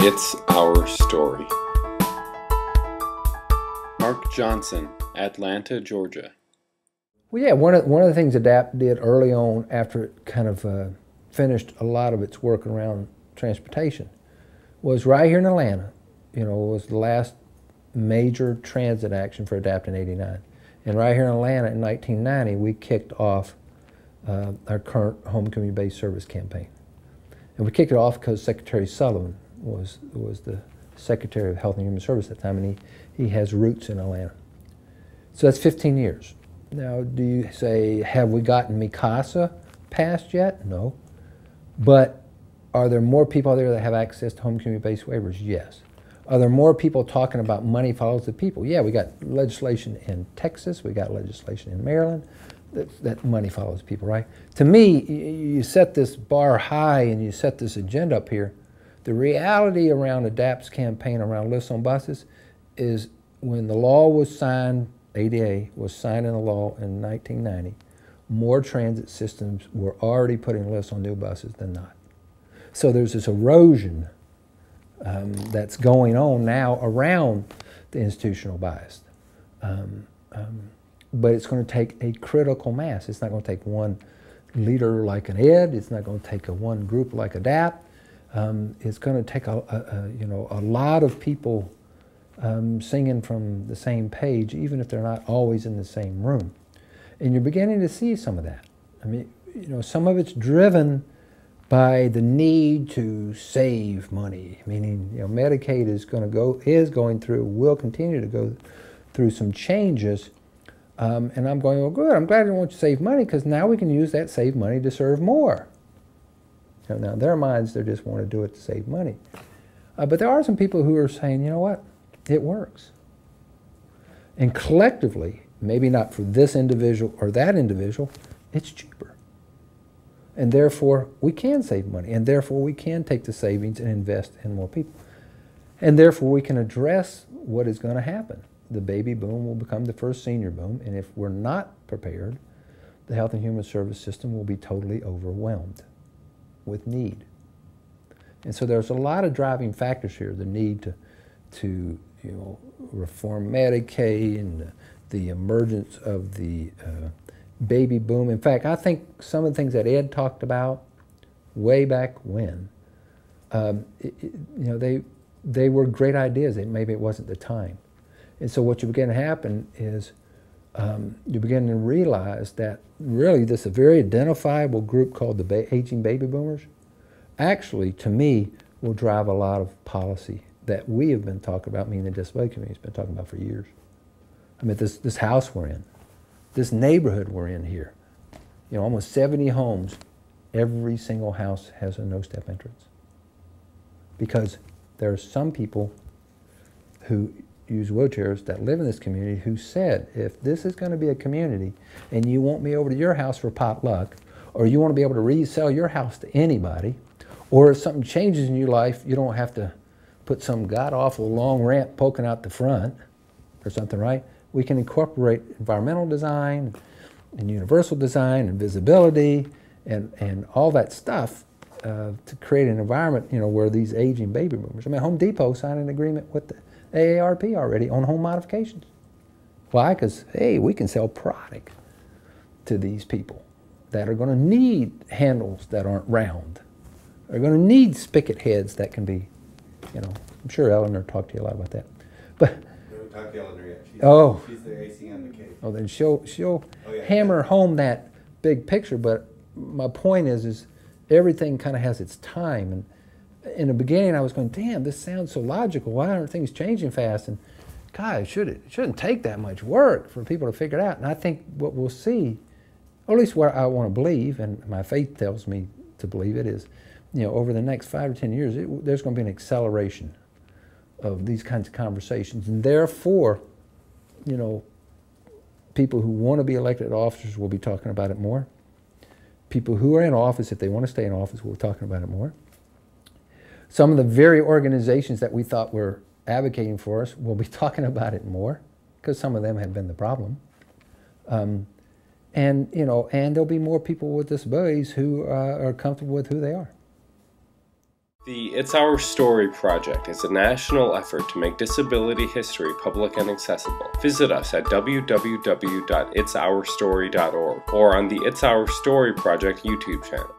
It's Our Story. Mark Johnson, Atlanta, Georgia. Well, yeah, one of the things ADAPT did early on after it kind of finished a lot of its work around transportation was right here in Atlanta. You know, it was the last major transit action for ADAPT in '89. And right here in Atlanta in 1990, we kicked off our current home community-based service campaign. And we kicked it off because Secretary Sullivan was the Secretary of Health and Human Services at the time, and he has roots in Atlanta. So that's 15 years. Now, do you say, have we gotten MICASA passed yet? No. But are there more people out there that have access to home community-based waivers? Yes. Are there more people talking about money follows the people? Yeah, we got legislation in Texas, we got legislation in Maryland, that money follows people, right? To me, you set this bar high and you set this agenda up here. The reality around ADAPT's campaign around lifts on buses is when the law was signed, ADA was signed into law in 1990, more transit systems were already putting lifts on new buses than not. So there's this erosion that's going on now around the institutional bias. But it's going to take a critical mass. It's not going to take one leader like an ED. It's not going to take one group like ADAPT. It's going to take a lot of people singing from the same page, even if they're not always in the same room. And you're beginning to see some of that. I mean, you know, some of it's driven by the need to save money, meaning, you know, Medicaid is going through, will continue to go through some changes. And I'm going, well, good, I'm glad they want you to save money because now we can use that saved money to serve more. Now, in their minds, they just want to do it to save money. But there are some people who are saying, you know what, it works. And collectively, maybe not for this individual or that individual, it's cheaper. And therefore, we can save money. And therefore, we can take the savings and invest in more people. And therefore, we can address what is going to happen. The baby boom will become the first senior boom, and if we're not prepared, the health and human service system will be totally overwhelmed with need. And so there's a lot of driving factors here, the need to reform Medicaid and the emergence of the baby boom. In fact, I think some of the things that Ed talked about way back when, they were great ideas. Maybe it wasn't the time. And so what you begin to happen is you begin to realize that really this very identifiable group called the aging baby boomers actually, to me, will drive a lot of policy that we have been talking about, meaning the disability community has been talking about for years. I mean, this house we're in, this neighborhood we're in here, you know, almost 70 homes, every single house has a no-step entrance. Because there are some people who use wheelchairs that live in this community who said, if this is going to be a community and you want me over to your house for potluck, or you want to be able to resell your house to anybody, or if something changes in your life, you don't have to put some god-awful long ramp poking out the front or something, right? We can incorporate environmental design and universal design and visibility and all that stuff to create an environment, you know, where these aging baby boomers. I mean, Home Depot signed an agreement with the AARP already on home modifications. Why? Because, hey, we can sell product to these people that are going to need handles that aren't round. They're going to need spigot heads that can be, you know, I'm sure Eleanor talked to you a lot about that. But we haven't talked to Eleanor yet. She's the AC on the case. Oh, then she'll hammer home that big picture. But my point is everything kind of has its time. And in the beginning, I was going, damn, this sounds so logical. Why aren't things changing fast? And God, it shouldn't take that much work for people to figure it out. And I think what we'll see, or at least what I want to believe, and my faith tells me to believe it, is, you know, over the next 5 or 10 years, there's going to be an acceleration of these kinds of conversations. And therefore, you know, people who want to be elected officers will be talking about it more. People who are in office, if they want to stay in office, will be talking about it more. Some of the very organizations that we thought were advocating for us will be talking about it more, because some of them have been the problem. And there'll be more people with disabilities who are comfortable with who they are. The It's Our Story project is a national effort to make disability history public and accessible. Visit us at www.itsourstory.org or on the It's Our Story project YouTube channel.